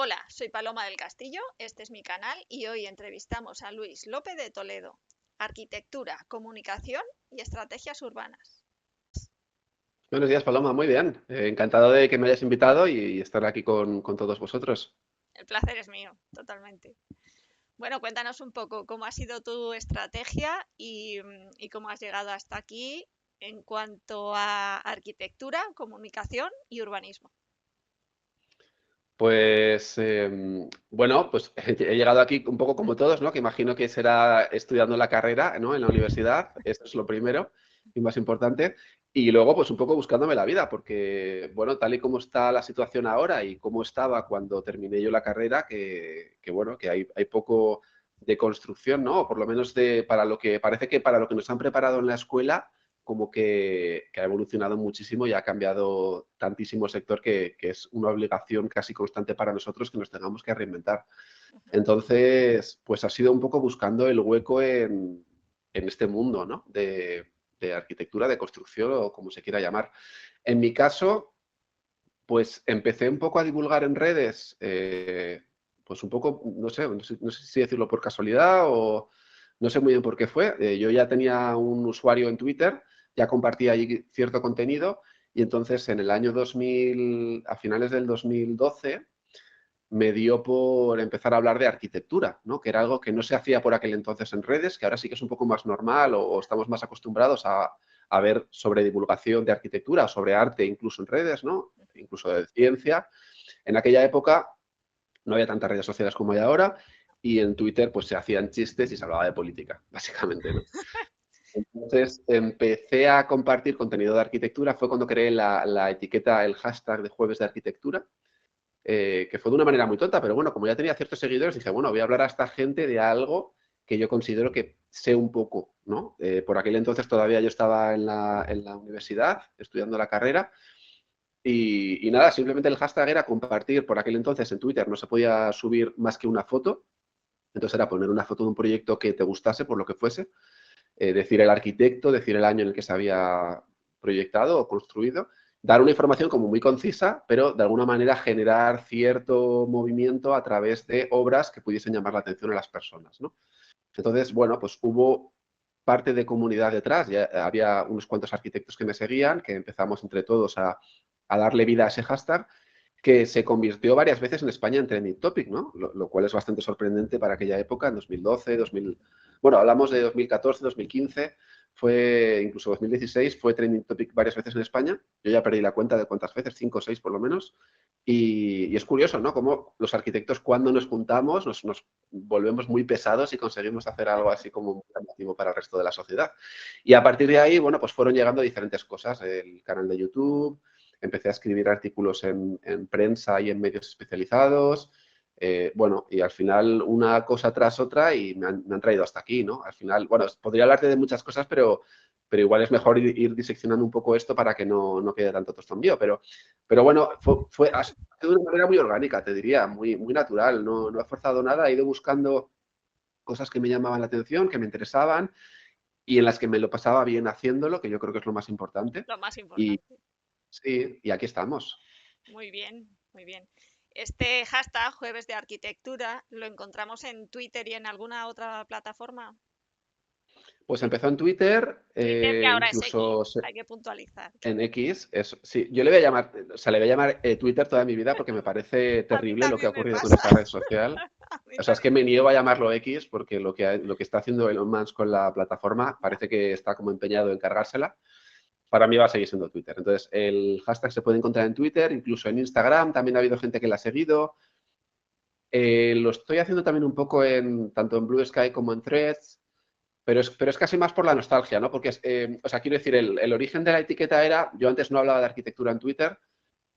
Hola, soy Paloma del Castillo, este es mi canal y hoy entrevistamos a Luis López de Toledo, arquitectura, comunicación y estrategias urbanas. Buenos días, Paloma. Muy bien. Encantado de que me hayas invitado y estar aquí con todos vosotros. El placer es mío, totalmente. Bueno, cuéntanos un poco cómo ha sido tu estrategia y cómo has llegado hasta aquí en cuanto a arquitectura, comunicación y urbanismo. Pues bueno, pues he llegado aquí un poco como todos, ¿no? Que imagino que será estudiando la carrera, ¿no? En la universidad. Eso es lo primero y más importante. Y luego, pues un poco buscándome la vida, porque, bueno, tal y como está la situación ahora y cómo estaba cuando terminé yo la carrera, que bueno, que hay poco de construcción, ¿no? O por lo menos para lo que parece que para lo que nos han preparado en la escuela como que ha evolucionado muchísimo y ha cambiado tantísimo el sector que es una obligación casi constante para nosotros que nos tengamos que reinventar. Entonces, pues ha sido un poco buscando el hueco en este mundo, ¿no? De arquitectura, de construcción o como se quiera llamar. En mi caso, pues empecé un poco a divulgar en redes, pues un poco, no sé si decirlo por casualidad o no sé muy bien por qué fue. Yo ya tenía un usuario en Twitter, ya compartía allí cierto contenido y entonces en el año 2000, a finales del 2012, me dio por empezar a hablar de arquitectura, ¿no? Que era algo que no se hacía por aquel entonces en redes, que ahora sí que es un poco más normal o estamos más acostumbrados a ver sobre divulgación de arquitectura o sobre arte incluso en redes, ¿no? Incluso de ciencia. En aquella época no había tantas redes sociales como hay ahora y en Twitter pues se hacían chistes y se hablaba de política, básicamente, ¿no? Entonces empecé a compartir contenido de arquitectura, fue cuando creé la etiqueta, el hashtag de Jueves de Arquitectura, que fue de una manera muy tonta, pero bueno, como ya tenía ciertos seguidores, dije, bueno, voy a hablar a esta gente de algo que yo considero que sé un poco, ¿no? Por aquel entonces todavía yo estaba en la universidad estudiando la carrera y nada, simplemente el hashtag era compartir, por aquel entonces en Twitter no se podía subir más que una foto, entonces era poner una foto de un proyecto que te gustase, por lo que fuese, decir el arquitecto, decir el año en el que se había proyectado o construido, dar una información como muy concisa, pero de alguna manera generar cierto movimiento a través de obras que pudiesen llamar la atención a las personas, ¿no? Entonces, bueno, pues hubo parte de comunidad detrás, ya había unos cuantos arquitectos que me seguían, que empezamos entre todos a darle vida a ese hashtag, que se convirtió varias veces en España en trending topic, ¿no? Lo cual es bastante sorprendente para aquella época, en 2012, 2000, bueno, hablamos de 2014, 2015, fue incluso 2016, fue trending topic varias veces en España. Yo ya perdí la cuenta de cuántas veces, 5 o 6 por lo menos. Y es curioso, ¿no? Como los arquitectos cuando nos juntamos nos volvemos muy pesados y conseguimos hacer algo así como muy llamativo para el resto de la sociedad. Y a partir de ahí, bueno, pues fueron llegando diferentes cosas. El canal de YouTube, empecé a escribir artículos en prensa y en medios especializados. Bueno, y al final una cosa tras otra y me han traído hasta aquí, ¿no? Al final, bueno, podría hablarte de muchas cosas, pero igual es mejor ir diseccionando un poco esto para que no quede tanto tostón mío. Pero bueno, ha sido de una manera muy orgánica, te diría, muy natural. No he forzado nada, he ido buscando cosas que me llamaban la atención, que me interesaban y en las que me lo pasaba bien haciéndolo, que yo creo que es lo más importante. Lo más Y importante. sí, y aquí estamos. Muy bien, muy bien. Este hashtag Jueves de Arquitectura lo encontramos en Twitter y en alguna otra plataforma. Pues empezó en Twitter, Twitter que ahora es X, incluso hay que puntualizar. en X. Sí, yo le voy a llamar, o sea, le voy a llamar Twitter toda mi vida porque me parece A mí terrible lo que ha también me ocurrido con pasa. esa red social. A mí O sea, es que también. me niego a llamarlo X porque lo que está haciendo Elon Musk con la plataforma Ya. parece que está como empeñado en cargársela. Para mí va a seguir siendo Twitter. Entonces, el hashtag se puede encontrar en Twitter, incluso en Instagram, también ha habido gente que la ha seguido. Lo estoy haciendo también un poco tanto en Blue Sky como en Threads, pero es casi más por la nostalgia, ¿no? Porque, o sea, quiero decir, el origen de la etiqueta era, yo antes no hablaba de arquitectura en Twitter,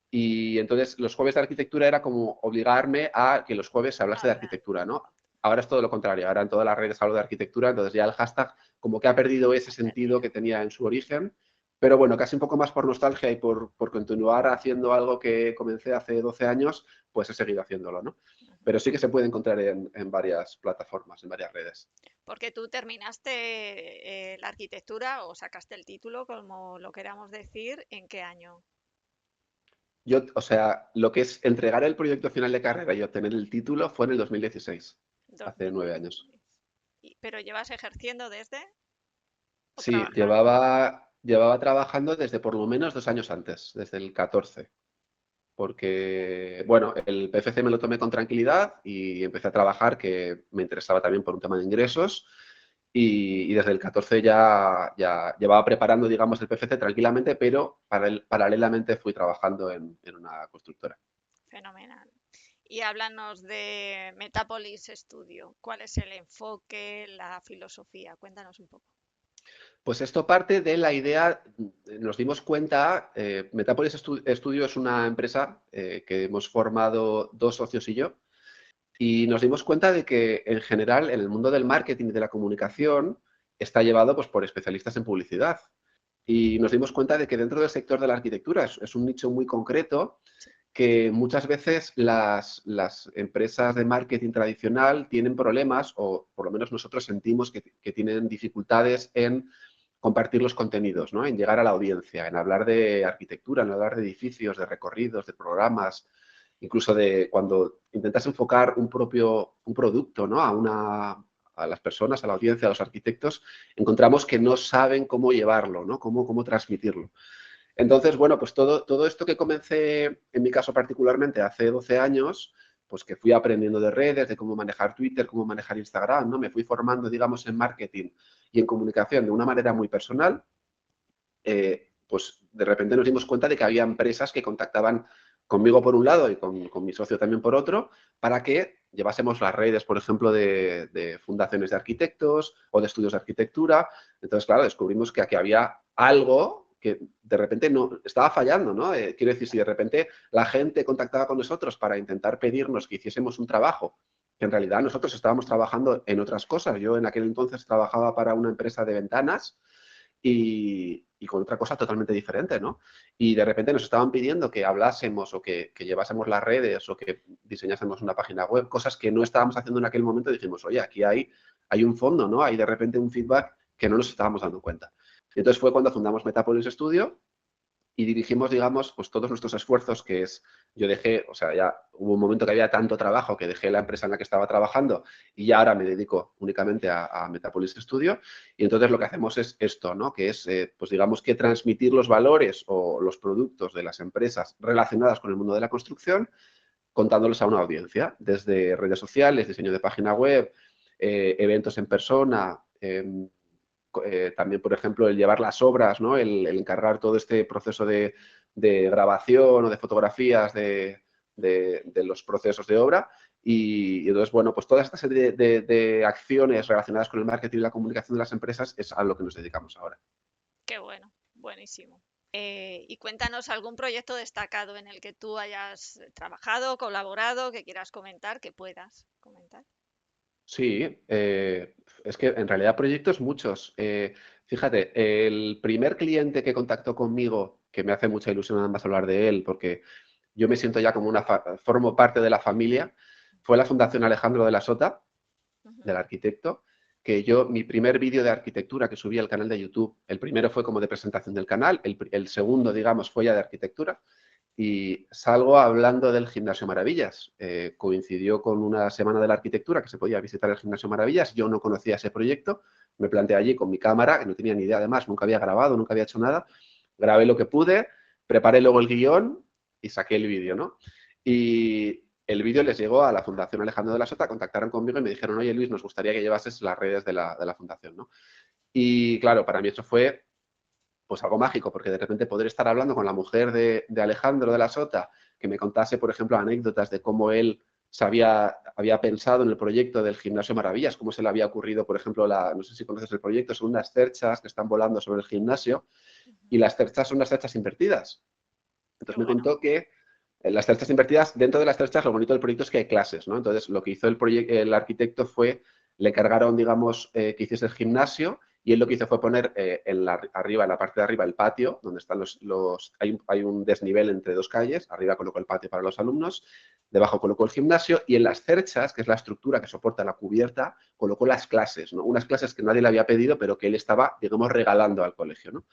y entonces los jueves de arquitectura era como obligarme a que los jueves se hablase de Habla. arquitectura, ¿no? Ahora es todo lo contrario, ahora en todas las redes hablo de arquitectura, entonces ya el hashtag como que ha perdido ese Ha sentido perdido. que tenía en su origen, pero bueno, casi un poco más por nostalgia y por continuar haciendo algo que comencé hace 12 años, pues he seguido haciéndolo, ¿no? Pero sí que se puede encontrar en varias plataformas, en varias redes. Porque tú terminaste la arquitectura o sacaste el título, como lo queramos decir, ¿en qué año? O sea, lo que es entregar el proyecto final de carrera y obtener el título fue en el 2016, hace 9 años. 2016. ¿Pero llevas ejerciendo desde o Sí, trabajando? llevaba trabajando desde por lo menos 2 años antes, desde el 14, porque, bueno, el PFC me lo tomé con tranquilidad y empecé a trabajar, que me interesaba también por un tema de ingresos, y desde el 14 ya llevaba preparando, digamos, el PFC tranquilamente, pero paralelamente fui trabajando en una constructora. Fenomenal. Y háblanos de Metapolis Studio. ¿Cuál es el enfoque, la filosofía? Cuéntanos un poco. Pues esto parte de la idea, nos dimos cuenta, Metapolis Studio es una empresa que hemos formado dos socios y yo, y nos dimos cuenta de que en general en el mundo del marketing y de la comunicación está llevado pues, por especialistas en publicidad. Y nos dimos cuenta de que dentro del sector de la arquitectura es un nicho muy concreto, que muchas veces las empresas de marketing tradicional tienen problemas, o por lo menos nosotros sentimos que tienen dificultades en compartir los contenidos, ¿no? En llegar a la audiencia, en hablar de arquitectura, en hablar de edificios, de recorridos, de programas, incluso de cuando intentas enfocar un producto, ¿no? A las personas, a la audiencia, a los arquitectos, encontramos que no saben cómo llevarlo, ¿no? Cómo transmitirlo. Entonces, bueno, pues todo esto que comencé, en mi caso particularmente, hace 12 años, pues que fui aprendiendo de redes, de cómo manejar Twitter, cómo manejar Instagram, ¿no? Me fui formando, digamos, en marketing y en comunicación de una manera muy personal. Pues de repente nos dimos cuenta de que había empresas que contactaban conmigo por un lado y con mi socio también por otro, para que llevásemos las redes, por ejemplo, de fundaciones de arquitectos o de estudios de arquitectura. Entonces, claro, descubrimos que aquí había algo que de repente no estaba fallando, ¿no? Quiero decir, si de repente la gente contactaba con nosotros para intentar pedirnos que hiciésemos un trabajo, que en realidad nosotros estábamos trabajando en otras cosas. Yo en aquel entonces trabajaba para una empresa de ventanas y con otra cosa totalmente diferente, ¿no? Y de repente nos estaban pidiendo que hablásemos o que llevásemos las redes o que diseñásemos una página web, cosas que no estábamos haciendo en aquel momento. Dijimos, oye, aquí hay un fondo, ¿no? Hay de repente un feedback que no nos estábamos dando cuenta. Y entonces fue cuando fundamos Metapolis Studio y dirigimos, digamos, pues todos nuestros esfuerzos, que es, yo dejé, o sea, ya hubo un momento que había tanto trabajo que dejé la empresa en la que estaba trabajando y ya ahora me dedico únicamente a Metapolis Studio. Y entonces lo que hacemos es esto, ¿no? Que es, pues digamos que transmitir los valores o los productos de las empresas relacionadas con el mundo de la construcción, contándolos a una audiencia, desde redes sociales, diseño de página web, eventos en persona, también, por ejemplo, el llevar las obras, ¿no? El encargar todo este proceso de grabación o de fotografías de los procesos de obra. Y entonces, bueno, pues toda esta serie de acciones relacionadas con el marketing y la comunicación de las empresas es a lo que nos dedicamos ahora. Qué bueno, buenísimo. Y cuéntanos algún proyecto destacado en el que tú hayas trabajado, colaborado, que quieras comentar, que puedas comentar. Sí, es que en realidad proyectos muchos. Fíjate, el primer cliente que contactó conmigo, que me hace mucha ilusión además hablar de él, porque yo me siento ya como formo parte de la familia, fue la Fundación Alejandro de la Sota, Ujú. del arquitecto, que yo, mi primer vídeo de arquitectura que subí al canal de YouTube, el primero fue como de presentación del canal, el segundo, digamos, fue ya de arquitectura, y salgo hablando del Gimnasio Maravillas. Coincidió con una semana de la arquitectura que se podía visitar el Gimnasio Maravillas. Yo no conocía ese proyecto. Me planteé allí con mi cámara, que no tenía ni idea además, nunca había grabado, nunca había hecho nada. Grabé lo que pude, preparé luego el guión y saqué el vídeo, ¿no? Y el vídeo les llegó a la Fundación Alejandro de la Sota, contactaron conmigo y me dijeron, oye Luis, nos gustaría que llevases las redes de la fundación, ¿no? Y claro, para mí eso fue pues algo mágico, porque de repente poder estar hablando con la mujer de Alejandro de la Sota, que me contase, por ejemplo, anécdotas de cómo él había pensado en el proyecto del Gimnasio Maravillas, cómo se le había ocurrido, por ejemplo, no sé si conoces el proyecto, son unas cerchas que están volando sobre el gimnasio y Ujú. las cerchas son unas cerchas invertidas. Qué Entonces me bueno. contó que las cerchas invertidas, dentro de las cerchas, lo bonito del proyecto es que hay clases, ¿no? Entonces, lo que hizo el arquitecto fue, le cargaron, digamos, que hiciese el gimnasio y él lo que hizo fue poner arriba, en la parte de arriba, el patio, donde están hay un desnivel entre dos calles, arriba colocó el patio para los alumnos, debajo colocó el gimnasio y en las cerchas, que es la estructura que soporta la cubierta, colocó las clases, ¿no? Unas clases que nadie le había pedido, pero que él estaba, digamos, regalando al colegio, ¿no?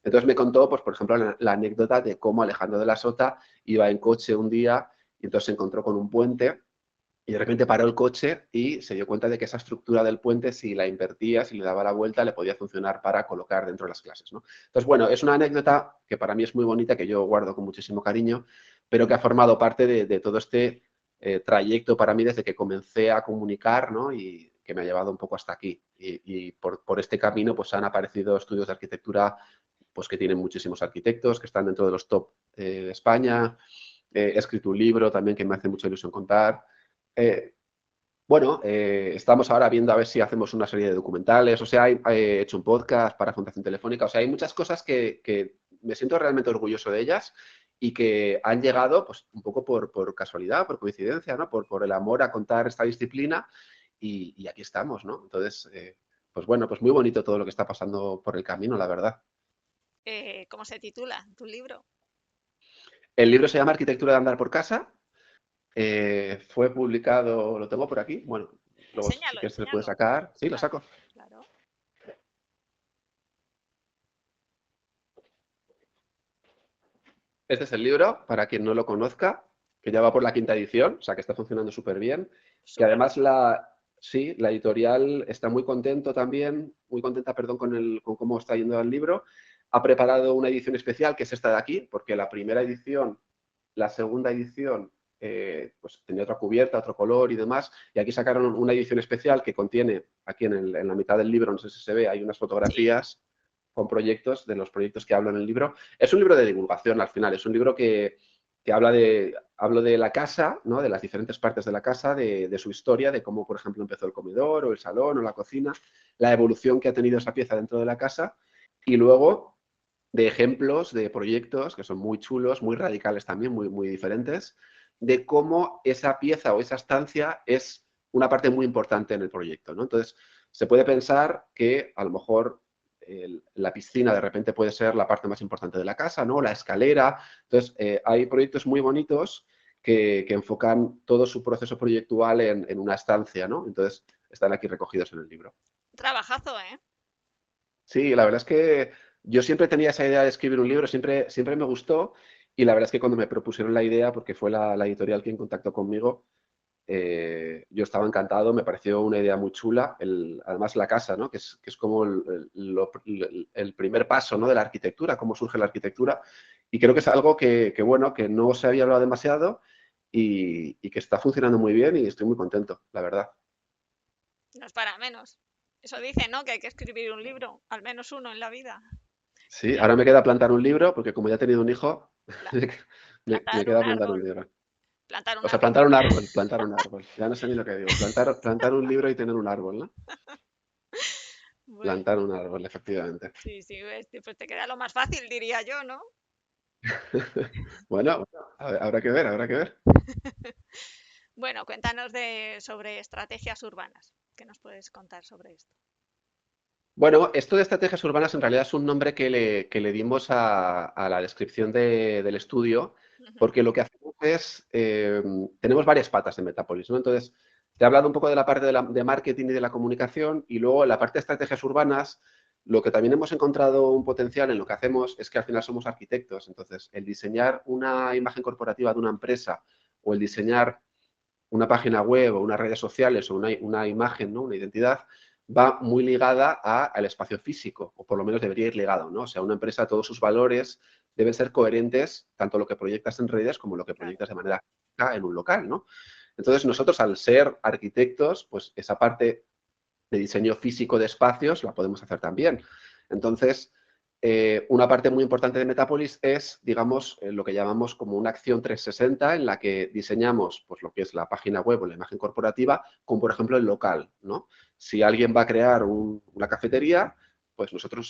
Entonces me contó, pues, por ejemplo, la anécdota de cómo Alejandro de la Sota iba en coche un día y entonces se encontró con un puente y de repente paró el coche y se dio cuenta de que esa estructura del puente, si la invertía, si le daba la vuelta, le podía funcionar para colocar dentro de las clases, ¿no? Entonces, bueno, es una anécdota que para mí es muy bonita, que yo guardo con muchísimo cariño, pero que ha formado parte de todo este trayecto para mí desde que comencé a comunicar, ¿no? Y que me ha llevado un poco hasta aquí. Y por este camino pues han aparecido estudios de arquitectura pues que tienen muchísimos arquitectos, que están dentro de los top de España. He escrito un libro también que me hace mucha ilusión contar. Eh, bueno, estamos ahora viendo a ver si hacemos una serie de documentales, o sea, he hecho un podcast para Fundación Telefónica, o sea, hay muchas cosas que me siento realmente orgulloso de ellas y que han llegado pues un poco por casualidad, por coincidencia, ¿no? Por el amor a contar esta disciplina y aquí estamos, ¿no? Entonces, pues bueno, pues muy bonito todo lo que está pasando por el camino, la verdad. ¿Cómo se titula tu libro? El libro se llama Arquitectura de andar por casa. Fue publicado, lo tengo por aquí, bueno, luego si Enséñalo, quieres se le puede enséñalo. sacar. Sí, lo Claro, saco. claro. Este es el libro, para quien no lo conozca, que ya va por la quinta edición, o sea que está funcionando súper bien. Que Súper además bien. sí, la editorial está muy contento también, muy contenta, perdón, con cómo está yendo el libro. Ha preparado una edición especial, que es esta de aquí, porque la primera edición, la segunda edición, pues tenía otra cubierta, otro color y demás. Y aquí sacaron una edición especial que contiene, aquí en la mitad del libro, no sé si se ve, hay unas Sí, fotografías con proyectos, de los proyectos que hablo en el libro. Es un libro de divulgación al final, es un libro que hablo de la casa, ¿no? De las diferentes partes de la casa, de su historia, de cómo, por ejemplo, empezó el comedor o el salón o la cocina, la evolución que ha tenido esa pieza dentro de la casa y luego de ejemplos de proyectos que son muy chulos, muy radicales también, muy diferentes, de cómo esa pieza o esa estancia es una parte muy importante en el proyecto, ¿no? Entonces, se puede pensar que a lo mejor la piscina de repente puede ser la parte más importante de la casa, ¿no? La escalera. Entonces, hay proyectos muy bonitos que enfocan todo su proceso proyectual en una estancia, ¿no? Entonces, están aquí recogidos en el libro. trabajazo, ¿eh? Sí, la verdad es que yo siempre tenía esa idea de escribir un libro, siempre me gustó y la verdad es que cuando me propusieron la idea, porque fue la editorial quien contactó conmigo, yo estaba encantado, me pareció una idea muy chula, además la casa, ¿no? Que es como el primer paso, ¿no? De la arquitectura, cómo surge la arquitectura y creo que es algo bueno, que no se había hablado demasiado y que está funcionando muy bien y estoy muy contento, la verdad. No es para menos. Eso dice, ¿no? Que hay que escribir un libro, al menos uno en la vida. Sí, Ya, ahora me queda plantar un libro, porque como ya he tenido un hijo, pla- me plantar un queda plantar un árbol, libro. plantar un O sea, árbol. plantar un árbol, plantar un árbol. Ya no sé ni lo que digo. Plantar un libro y tener un árbol, ¿no? Bueno, Plantar un árbol, efectivamente. sí, sí, pues te queda lo más fácil, diría yo, ¿no? Bueno, habrá que ver, habrá que ver. Bueno, cuéntanos sobre estrategias urbanas. ¿Qué nos puedes contar sobre esto? Bueno, esto de estrategias urbanas en realidad es un nombre que le dimos a la descripción del estudio, Ujú. porque lo que hacemos es, tenemos varias patas en Metapolis, ¿no? Entonces, te he hablado un poco de la parte de marketing y de la comunicación, y luego en la parte de estrategias urbanas, lo que también hemos encontrado un potencial en lo que hacemos es que al final somos arquitectos. Entonces, el diseñar una imagen corporativa de una empresa o el diseñar una página web o unas redes sociales o una imagen, ¿no? Una identidad, va muy ligada al espacio físico, o por lo menos debería ir ligado, ¿no? O sea, una empresa, todos sus valores deben ser coherentes, tanto lo que proyectas en redes como lo que Claro, proyectas de manera física en un local, ¿no? Entonces, nosotros, al ser arquitectos, pues esa parte de diseño físico de espacios la podemos hacer también. Entonces, una parte muy importante de Metapolis es, digamos, lo que llamamos como una acción 360 en la que diseñamos pues, lo que es la página web o la imagen corporativa, como por ejemplo el local, ¿no? Si alguien va a crear una cafetería, pues nosotros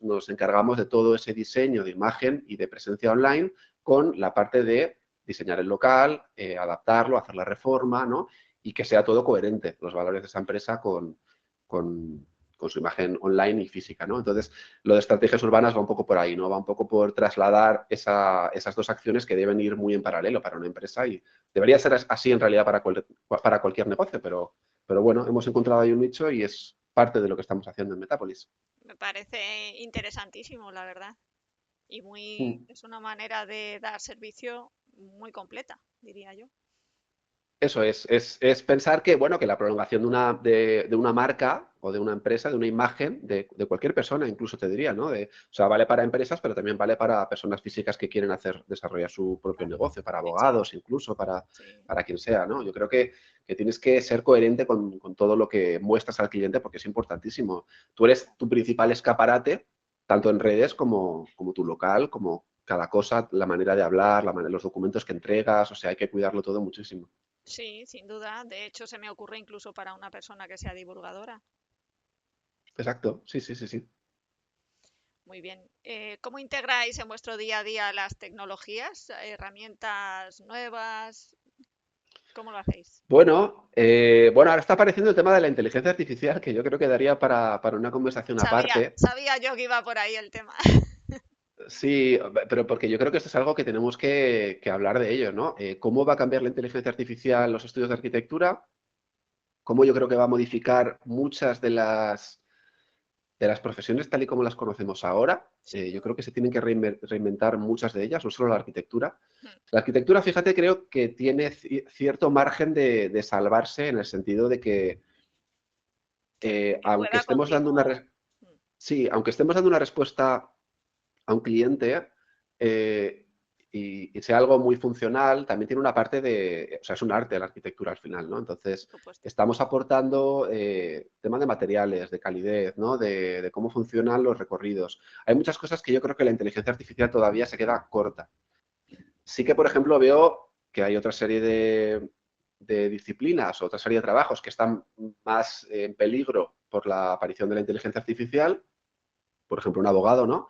nos encargamos de todo ese diseño de imagen y de presencia online con la parte de diseñar el local, adaptarlo, hacer la reforma, ¿no? Y que sea todo coherente, los valores de esa empresa con, con su imagen online y física, ¿no? Entonces, lo de estrategias urbanas va un poco por ahí, ¿no? Va un poco por trasladar esas dos acciones que deben ir muy en paralelo para una empresa y debería ser así en realidad para cualquier negocio, pero bueno, hemos encontrado ahí un nicho y es parte de lo que estamos haciendo en Metapolis. Me parece interesantísimo, la verdad. Y Mm. es una manera de dar servicio muy completa, diría yo. Eso es pensar que, bueno, que la prolongación de una marca o de una empresa, de una imagen, de cualquier persona, incluso te diría, ¿no? O sea, vale para empresas, pero también vale para personas físicas que quieren desarrollar su propio Claro. negocio, para Hecho, abogados, incluso sí, para quien sea, ¿no? Yo creo que tienes que ser coherente con todo lo que muestras al cliente porque es importantísimo. Tú eres tu principal escaparate, tanto en redes como tu local, como cada cosa, la manera de hablar, los documentos que entregas, o sea, hay que cuidarlo todo muchísimo. sí, sin duda. De hecho, se me ocurre incluso para una persona que sea divulgadora. Exacto, sí, sí, sí, sí. Muy bien. ¿Cómo integráis en vuestro día a día las tecnologías, herramientas nuevas? ¿Cómo lo hacéis? Bueno, ahora está apareciendo el tema de la inteligencia artificial, que yo creo que daría para una conversación aparte. Sabía yo que iba por ahí el tema. Sí, pero porque yo creo que esto es algo que tenemos que hablar de ello, ¿no? ¿Cómo va a cambiar la inteligencia artificial los estudios de arquitectura? ¿Cómo yo creo que va a modificar muchas de las profesiones tal y como las conocemos ahora? Sin Yo duda. creo que se tienen que reinventar muchas de ellas, no solo la arquitectura. Mm. La arquitectura, fíjate, creo que tiene cierto margen de salvarse en el sentido de que Que aunque pueda estemos dando una, continuar. Mm. sí, aunque estemos dando una respuesta a un cliente y sea algo muy funcional, también tiene una parte o sea, es un arte la arquitectura al final, ¿no? Entonces, Por supuesto. estamos aportando temas de materiales, de calidez, ¿no? De cómo funcionan los recorridos. Hay muchas cosas que yo creo que la inteligencia artificial todavía se queda corta. Sí que, por ejemplo, veo que hay otra serie de disciplinas, otra serie de trabajos que están más en peligro por la aparición de la inteligencia artificial. Por ejemplo, un abogado, ¿no?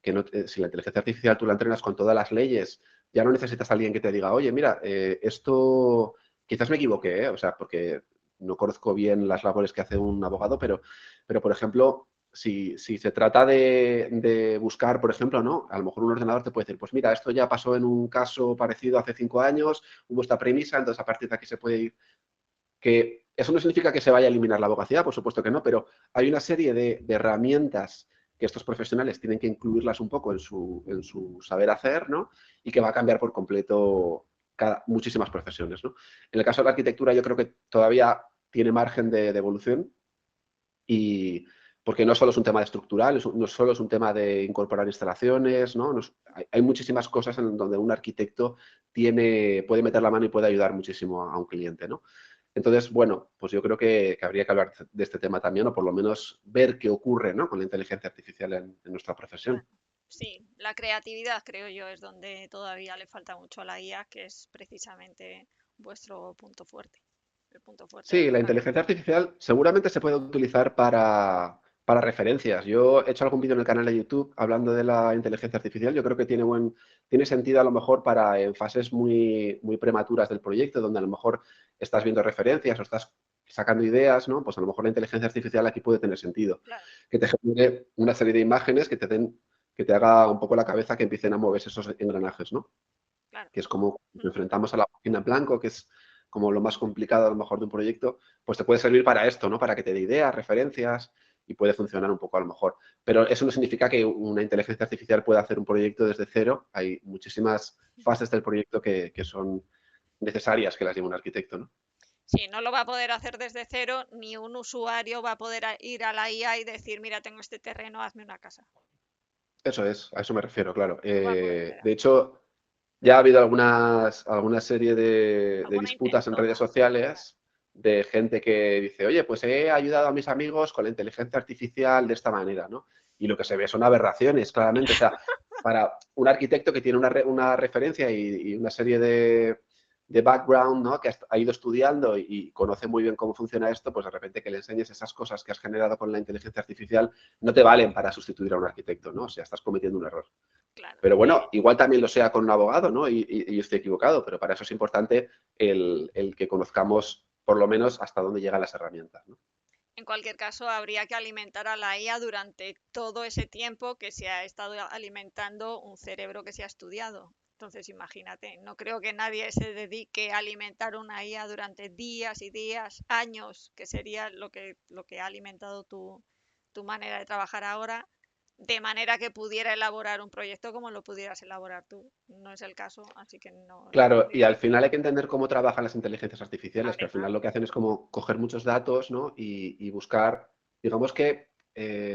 Que no, si la inteligencia artificial tú la entrenas con todas las leyes, ya no necesitas a alguien que te diga, oye, mira, esto quizás me equivoqué, ¿eh? O sea, porque no conozco bien las labores que hace un abogado, pero por ejemplo, si se trata de buscar, por ejemplo, ¿no? A lo mejor un ordenador te puede decir, pues mira, esto ya pasó en un caso parecido hace 5 años, hubo esta premisa, entonces a partir de aquí se puede ir. Que eso no significa que se vaya a eliminar la abogacía, por supuesto que no, pero hay una serie de herramientas que estos profesionales tienen que incluirlas un poco en su saber hacer, ¿no? Y que va a cambiar por completo muchísimas profesiones, ¿no? En el caso de la arquitectura yo creo que todavía tiene margen de evolución y porque no solo es un tema estructural, no solo es un tema de incorporar instalaciones, ¿no? Hay muchísimas cosas en donde un arquitecto puede meter la mano y puede ayudar muchísimo a un cliente, ¿no? Entonces, bueno, pues yo creo que habría que hablar de este tema también, o por lo menos ver qué ocurre, ¿no? Con la inteligencia artificial en nuestra profesión. Claro. Sí, la creatividad creo yo es donde todavía le falta mucho a la IA, que es precisamente vuestro punto fuerte, el punto fuerte del Sí, la inteligencia departamento. artificial seguramente se puede utilizar para referencias. Yo he hecho algún vídeo en el canal de YouTube hablando de la inteligencia artificial. Yo creo que tiene sentido a lo mejor para en fases muy, muy prematuras del proyecto, donde a lo mejor estás viendo referencias o estás sacando ideas, ¿no? Pues a lo mejor la inteligencia artificial aquí puede tener sentido. Claro, Que te genere una serie de imágenes que te haga un poco la cabeza que empiecen a moverse esos engranajes, ¿no? claro. Que es como nos Mm. enfrentamos a la página en blanco, que es como lo más complicado a lo mejor de un proyecto, pues te puede servir para esto, ¿no? Para que te dé ideas, referencias y puede funcionar un poco a lo mejor. Pero eso no significa que una inteligencia artificial pueda hacer un proyecto desde cero. Hay muchísimas fases del proyecto que son necesarias que las lleve un arquitecto, ¿no? Sí, no lo va a poder hacer desde cero, ni un usuario va a poder ir a la IA y decir, mira, tengo este terreno, hazme una casa. Eso es, a eso me refiero, claro. No va a poder De hacer. hecho, ya ha habido alguna serie de Alguna disputas en intentona. redes sociales de gente que dice, oye, pues he ayudado a mis amigos con la inteligencia artificial de esta manera, ¿no? Y lo que se ve son aberraciones, claramente. O sea, para un arquitecto que tiene una referencia y una serie de background, ¿no? Que ha ido estudiando y conoce muy bien cómo funciona esto, pues de repente que le enseñes esas cosas que has generado con la inteligencia artificial no te valen para sustituir a un arquitecto, ¿no? O sea, estás cometiendo un error. Claro. Pero bueno, igual también lo sea con un abogado, ¿no? Y estoy equivocado, pero para eso es importante el que conozcamos por lo menos hasta dónde llegan las herramientas, ¿no? En cualquier caso, habría que alimentar a la IA durante todo ese tiempo que se ha estado alimentando un cerebro que se ha estudiado. Entonces, imagínate, no creo que nadie se dedique a alimentar una IA durante días y días, años, que sería lo que ha alimentado tu manera de trabajar ahora, de manera que pudiera elaborar un proyecto como lo pudieras elaborar tú. No es el caso, así que no Claro, y tendría al por qué. final hay que entender cómo trabajan las inteligencias artificiales, que al final Además, lo que hacen es como coger muchos datos, ¿no? Y buscar, digamos que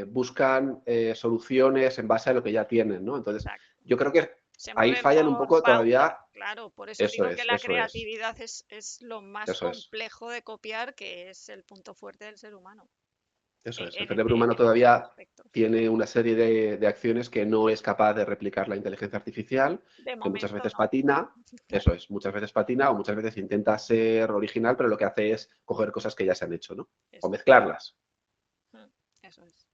buscan soluciones en base a lo que ya tienen, ¿no? Entonces, exacto. yo creo que Se ahí mueven fallan un por poco pauta, todavía. claro. Por eso Eso digo que es, la eso es, creatividad es lo más eso es, complejo de copiar, que es el punto fuerte del ser humano eso es. El en cerebro humano en estos todavía aspectos. tiene una serie de acciones que no es capaz de replicar la inteligencia artificial, De que muchas momento veces no, patina. claro. Eso es, muchas veces patina o muchas veces intenta ser original, pero lo que hace es coger cosas que ya se han hecho, ¿no? O Eso, mezclarlas. eso es.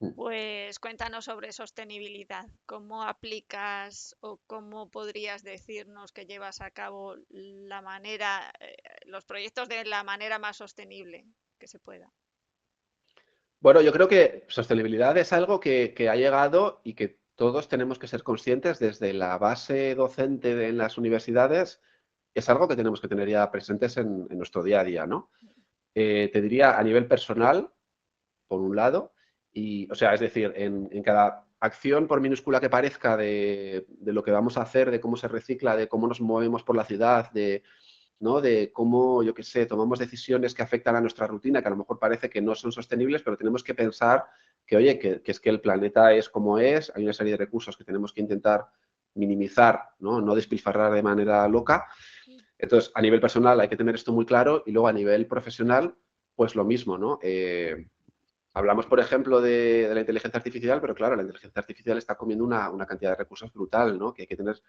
Mm. Pues cuéntanos sobre sostenibilidad. ¿Cómo aplicas o cómo podrías decirnos que llevas a cabo la manera, los proyectos de la manera más sostenible que se pueda? Bueno, yo creo que sostenibilidad es algo que ha llegado y que todos tenemos que ser conscientes desde la base docente en las universidades. Es algo que tenemos que tener ya presentes en nuestro día a día, ¿no? Te diría a nivel personal, por un lado, y, o sea, es decir, en cada acción, por minúscula que parezca, de lo que vamos a hacer, de cómo se recicla, de cómo nos movemos por la ciudad, ¿no? De cómo, yo qué sé, tomamos decisiones que afectan a nuestra rutina, que a lo mejor parece que no son sostenibles, pero tenemos que pensar que, oye, que es que el planeta es como es, hay una serie de recursos que tenemos que intentar minimizar, ¿no? No despilfarrar de manera loca. Entonces, a nivel personal hay que tener esto muy claro y luego a nivel profesional, pues lo mismo, ¿no? Hablamos, por ejemplo, de la inteligencia artificial, pero claro, la inteligencia artificial está comiendo una cantidad de recursos brutal, ¿no? Que hay que tener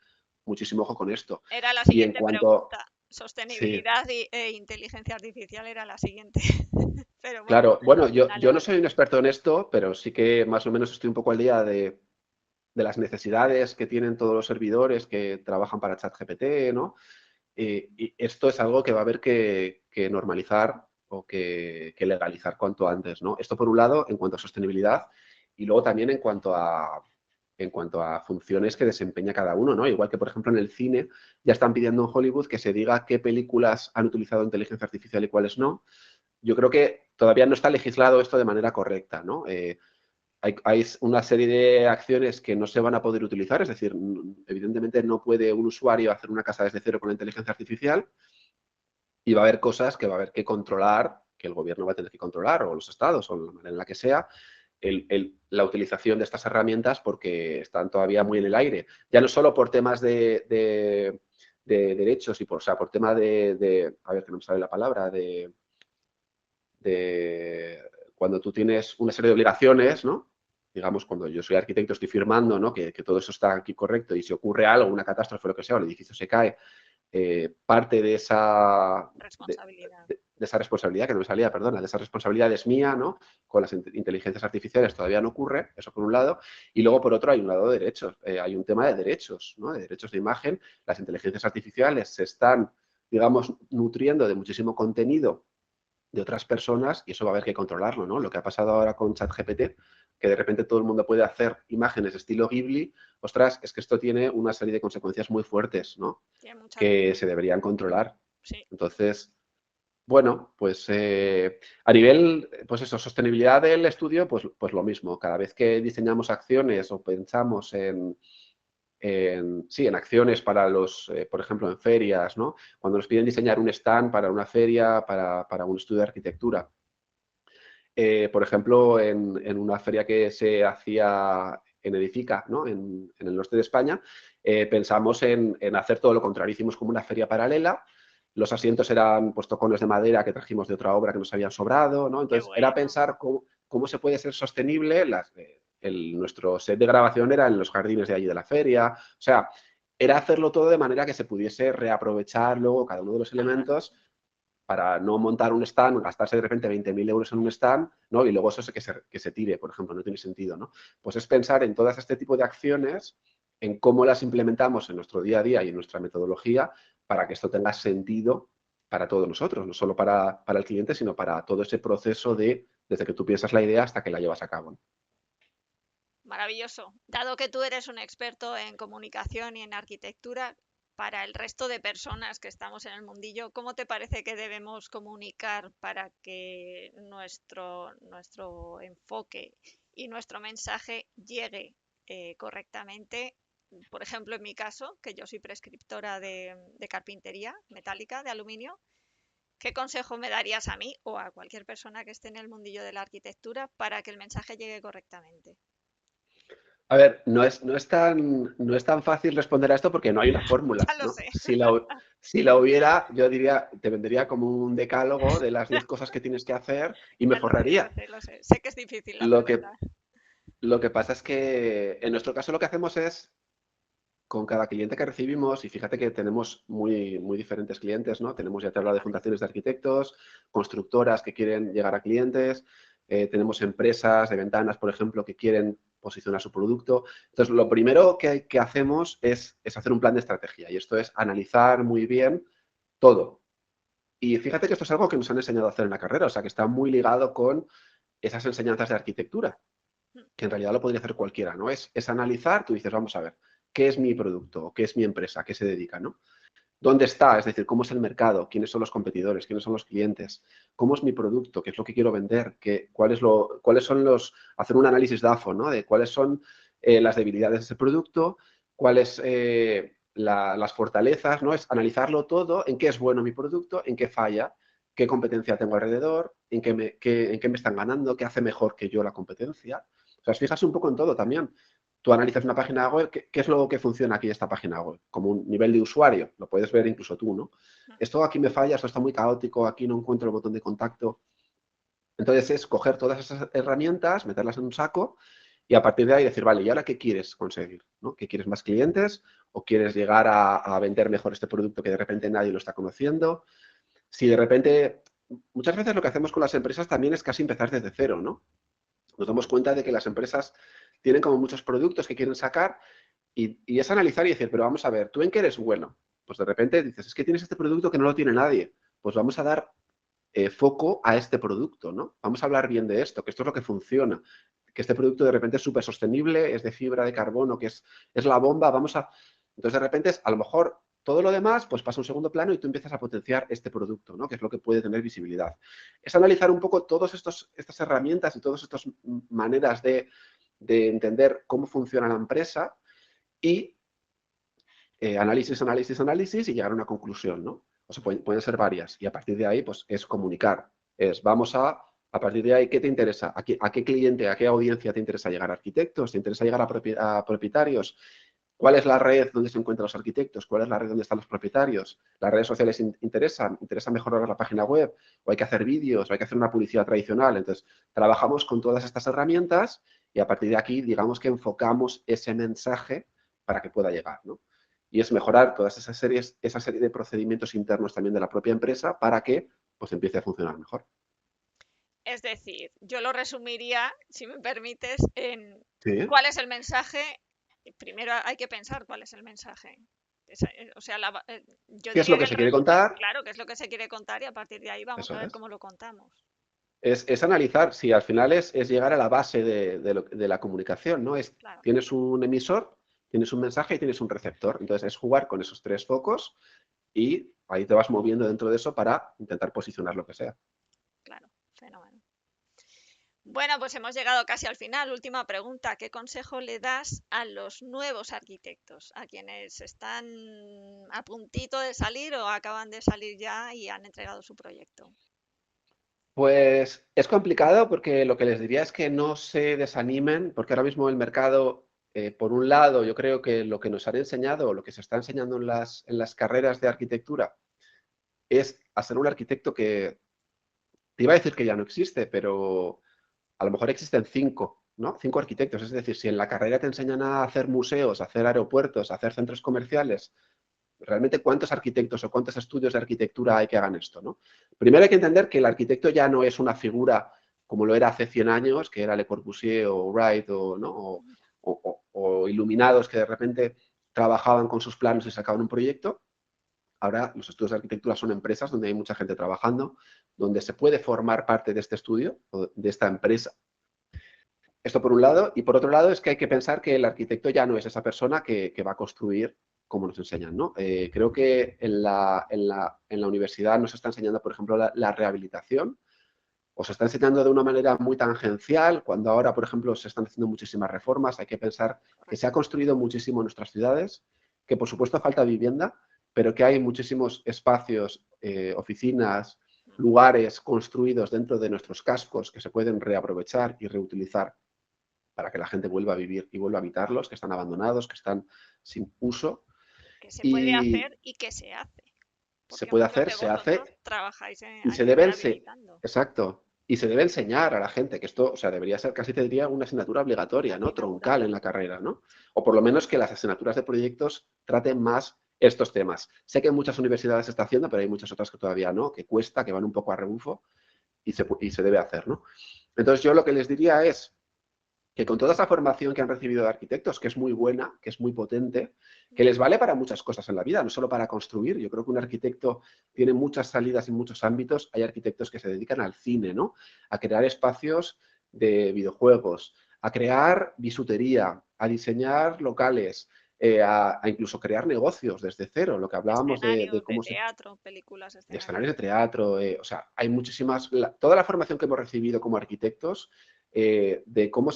muchísimo ojo con esto. Era la Y en siguiente cuanto, pregunta. sí, Sostenibilidad e inteligencia artificial era la siguiente. Pero bueno, claro, bueno, dale, yo no dale. soy un experto en esto, pero sí que más o menos estoy un poco al día de las necesidades que tienen todos los servidores que trabajan para ChatGPT, ¿no? Y esto es algo que va a haber que normalizar o que legalizar cuanto antes, ¿no? Esto por un lado en cuanto a sostenibilidad y luego también en cuanto a funciones que desempeña cada uno, ¿no? Igual que, por ejemplo, en el cine ya están pidiendo en Hollywood que se diga qué películas han utilizado inteligencia artificial y cuáles no. Yo creo que todavía no está legislado esto de manera correcta, ¿no? Hay una serie de acciones que no se van a poder utilizar, es decir, evidentemente no puede un usuario hacer una casa desde cero con la inteligencia artificial y va a haber cosas que va a haber que controlar, que el gobierno va a tener que controlar, o los estados, o la manera en la que sea, la utilización de estas herramientas porque están todavía muy en el aire. Ya no solo por temas de derechos y por, o sea, por tema a ver, que no me sale la palabra, de cuando tú tienes una serie de obligaciones, ¿no? Digamos, cuando yo soy arquitecto estoy firmando, ¿no? Que todo eso está aquí correcto y si ocurre algo, una catástrofe o lo que sea, o el edificio se cae, parte Responsabilidad. de esa responsabilidad, que no me salía, perdona, de esa responsabilidad es mía, ¿no? Con las inteligencias artificiales todavía no ocurre, eso por un lado, y luego por otro hay un lado de derechos, hay un tema de derechos, ¿no? De derechos de imagen, las inteligencias artificiales se están, digamos, nutriendo de muchísimo contenido de otras personas y eso va a haber que controlarlo, ¿no? Lo que ha pasado ahora con ChatGPT, que de repente todo el mundo puede hacer imágenes de estilo Ghibli, ostras, es que esto tiene una serie de consecuencias muy fuertes, ¿no? Tiene mucha Que tela. se deberían controlar. Sí. Entonces, bueno, pues a nivel, pues eso, sostenibilidad del estudio, pues lo mismo. Cada vez que diseñamos acciones o pensamos sí, en acciones para por ejemplo, en ferias, ¿no? Cuando nos piden diseñar un stand para una feria, para un estudio de arquitectura. Por ejemplo, en una feria que se hacía en Edifica, ¿no? En el norte de España, pensamos en hacer todo lo contrario. Hicimos como una feria paralela. Los asientos eran pues, tocones de madera que trajimos de otra obra que nos habían sobrado, ¿no? Qué Entonces, era bueno. pensar cómo se puede ser sostenible. Nuestro set de grabación era en los jardines de allí de la feria. O sea, era hacerlo todo de manera que se pudiese reaprovechar luego cada uno de los elementos Fantástico. para no montar un stand, gastarse de repente 20.000 euros en un stand, ¿no? Y luego eso que se tire, por ejemplo, no tiene sentido, ¿no? Pues es pensar en todas este tipo de acciones, en cómo las implementamos en nuestro día a día y en nuestra metodología para que esto tenga sentido para todos nosotros, no solo para el cliente, sino para todo ese proceso desde que tú piensas la idea hasta que la llevas a cabo. Maravilloso. Dado que tú eres un experto en comunicación y en arquitectura, para el resto de personas que estamos en el mundillo, ¿cómo te parece que debemos comunicar para que nuestro enfoque y nuestro mensaje llegue correctamente? Por ejemplo, en mi caso, que yo soy prescriptora de carpintería metálica, de aluminio, ¿qué consejo me darías a mí o a cualquier persona que esté en el mundillo de la arquitectura para que el mensaje llegue correctamente? A ver, no es tan fácil responder a esto porque no hay una fórmula, Ya lo ¿no? sé, Si la hubiera, yo diría, te vendría como un decálogo de las 10 cosas que tienes que hacer y me ya lo sé, ya lo forraría. sé, lo sé. Sé que es difícil la Lo que, pregunta. lo que pasa es que en nuestro caso lo que hacemos es, con cada cliente que recibimos, y fíjate que tenemos muy, muy diferentes clientes, ¿no? Tenemos, ya te he hablado de Vale, fundaciones de arquitectos, constructoras que quieren llegar a clientes, tenemos empresas de ventanas, por ejemplo, que quieren posicionar su producto. Entonces, lo primero que hacemos es hacer un plan de estrategia, y esto es analizar muy bien todo. Y fíjate que esto es algo que nos han enseñado a hacer en la carrera, o sea, que está muy ligado con esas enseñanzas de arquitectura, que en realidad lo podría hacer cualquiera, ¿no? Es analizar, tú dices, vamos a ver, ¿qué es mi producto? ¿Qué es mi empresa? ¿A qué se dedica? ¿No? ¿Dónde está? Es decir, ¿cómo es el mercado? ¿Quiénes son los competidores? ¿Quiénes son los clientes? ¿Cómo es mi producto? ¿Qué es lo que quiero vender? ¿Cuáles son hacer un análisis DAFO, ¿no? De cuáles son las debilidades de ese producto, cuáles las fortalezas, ¿no? Es analizarlo todo, en qué es bueno mi producto, en qué falla, qué competencia tengo alrededor, en qué me están ganando, qué hace mejor que yo la competencia. O sea, fíjate un poco en todo también. Tú analizas una página web, ¿qué es lo que funciona aquí esta página web? Como un nivel de usuario, lo puedes ver incluso tú, ¿no? Esto aquí me falla, esto está muy caótico, aquí no encuentro el botón de contacto. Entonces es coger todas esas herramientas, meterlas en un saco y a partir de ahí decir, vale, ¿y ahora qué quieres conseguir? ¿No? ¿Qué quieres, más clientes? ¿O quieres llegar a vender mejor este producto que de repente nadie lo está conociendo? Si de repente, muchas veces lo que hacemos con las empresas también es casi empezar desde cero, ¿no? Nos damos cuenta de que las empresas tienen como muchos productos que quieren sacar y es analizar y decir, pero vamos a ver, ¿tú en qué eres bueno? Pues de repente dices, es que tienes este producto que no lo tiene nadie. Pues vamos a dar foco a este producto, ¿no? Vamos a hablar bien de esto, que esto es lo que funciona, que este producto de repente es súper sostenible, es de fibra de carbono, que es la bomba, vamos a... Entonces de repente a lo mejor todo lo demás pues pasa a un segundo plano y tú empiezas a potenciar este producto, ¿no? Que es lo que puede tener visibilidad. Es analizar un poco todas estas herramientas y todas estas maneras de entender cómo funciona la empresa y análisis, análisis, análisis y llegar a una conclusión, ¿no? O sea, pueden ser varias. Y a partir de ahí, pues es comunicar. Vamos a partir de ahí, ¿qué te interesa? ¿A qué cliente, a qué audiencia te interesa llegar? ¿A arquitectos? ¿Te interesa llegar a propietarios? ¿Cuál es la red donde se encuentran los arquitectos? ¿Cuál es la red donde están los propietarios? ¿Las redes sociales interesan? ¿Interesa mejorar la página web? ¿O hay que hacer vídeos? ¿O hay que hacer una publicidad tradicional? Entonces, trabajamos con todas estas herramientas y a partir de aquí, digamos que enfocamos ese mensaje para que pueda llegar, ¿no? Y es mejorar todas esa serie de procedimientos internos también de la propia empresa para que pues empiece a funcionar mejor. Es decir, yo lo resumiría, si me permites, en Sí. cuál es el mensaje. Primero hay que pensar cuál es el mensaje. O sea, yo ¿Qué es diría lo que que el se quiere resumen, contar? claro, que es lo que se quiere contar y a partir de ahí vamos a Eso ver es. cómo lo contamos. Es analizar, si al final es llegar a la base de la comunicación, ¿no? Claro, Tienes un emisor, tienes un mensaje y tienes un receptor. Entonces es jugar con esos tres focos y ahí te vas moviendo dentro de eso para intentar posicionar lo que sea. claro, fenómeno. Bueno, pues hemos llegado casi al final. Última pregunta. ¿Qué consejo le das a los nuevos arquitectos, a quienes están a puntito de salir o acaban de salir ya y han entregado su proyecto? Pues es complicado porque lo que les diría es que no se desanimen, porque ahora mismo el mercado, por un lado, yo creo que lo que nos han enseñado o lo que se está enseñando en las carreras de arquitectura es a ser un arquitecto que, te iba a decir que ya no existe, pero a lo mejor existen 5, ¿no? 5 arquitectos. Es decir, si en la carrera te enseñan a hacer museos, a hacer aeropuertos, a hacer centros comerciales, realmente cuántos arquitectos o cuántos estudios de arquitectura hay que hagan esto, ¿no? Primero hay que entender que el arquitecto ya no es una figura como lo era hace 100 años, que era Le Corbusier o Wright o, ¿no? o iluminados que de repente trabajaban con sus planos y sacaban un proyecto. Ahora los estudios de arquitectura son empresas donde hay mucha gente trabajando, donde se puede formar parte de este estudio o de esta empresa. Esto por un lado. Y por otro lado es que hay que pensar que el arquitecto ya no es esa persona que va a construir como nos enseñan, ¿no? Creo que en la universidad nos está enseñando, por ejemplo, la rehabilitación, o se está enseñando de una manera muy tangencial, cuando ahora, por ejemplo, se están haciendo muchísimas reformas. Hay que pensar que se ha construido muchísimo en nuestras ciudades, que por supuesto falta vivienda, pero que hay muchísimos espacios, oficinas, lugares construidos dentro de nuestros cascos que se pueden reaprovechar y reutilizar para que la gente vuelva a vivir y vuelva a habitarlos, que están abandonados, que están sin uso. Que se puede Y hacer y que se hace, se porque puede muchos hacer, de se vosotros hace trabajáis y se allí debe rehabilitando. exacto, y se debe enseñar a la gente que esto, o sea, debería ser, casi te diría, una asignatura Una obligatoria, ¿no? asignatura. Troncal en la carrera, ¿no? O por lo menos que las asignaturas de proyectos traten más estos temas. Sé que en muchas universidades se está haciendo, pero hay muchas otras que todavía no, que cuesta, que van un poco a rebufo y se debe hacer, ¿no? Entonces yo lo que les diría es que con toda esa formación que han recibido de arquitectos, que es muy buena, que es muy potente, que les vale para muchas cosas en la vida, no solo para construir. Yo creo que un arquitecto tiene muchas salidas en muchos ámbitos. Hay arquitectos que se dedican al cine, ¿no? A crear espacios de videojuegos, a crear bisutería, a diseñar locales, a incluso crear negocios desde cero, lo que hablábamos de Escenarios de cómo se teatro, películas, de escenarios. escenarios de teatro, o sea, hay muchísimas, toda la formación que hemos recibido como arquitectos, de cómo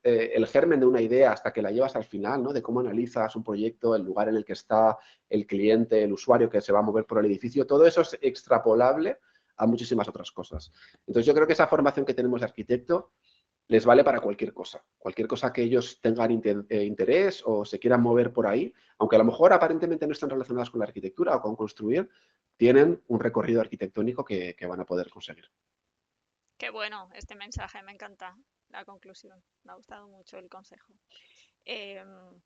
el germen de una idea hasta que la llevas al final, ¿no? De cómo analizas un proyecto, el lugar en el que está, el cliente, el usuario que se va a mover por el edificio, todo eso es extrapolable a muchísimas otras cosas. Entonces yo creo que esa formación que tenemos de arquitecto les vale para cualquier cosa que ellos tengan interés o se quieran mover por ahí, aunque a lo mejor aparentemente no están relacionadas con la arquitectura o con construir, tienen un recorrido arquitectónico que van a poder conseguir. Qué bueno este mensaje, me encanta la conclusión. Me ha gustado mucho el consejo.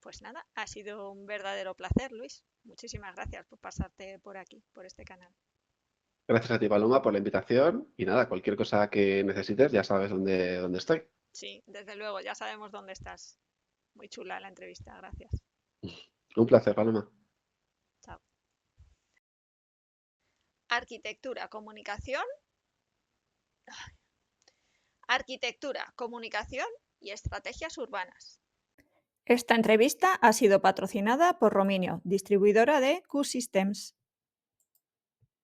Pues nada, ha sido un verdadero placer, Luis. Muchísimas gracias por pasarte por aquí, por este canal. Gracias a ti, Paloma, por la invitación y nada, cualquier cosa que necesites ya sabes dónde estoy. Sí, desde luego, ya sabemos dónde estás. Muy chula la entrevista, gracias. Un placer, Paloma. Chao. Arquitectura, comunicación, arquitectura, comunicación y estrategias urbanas. Esta entrevista ha sido patrocinada por Rominio, distribuidora de Q-Systems.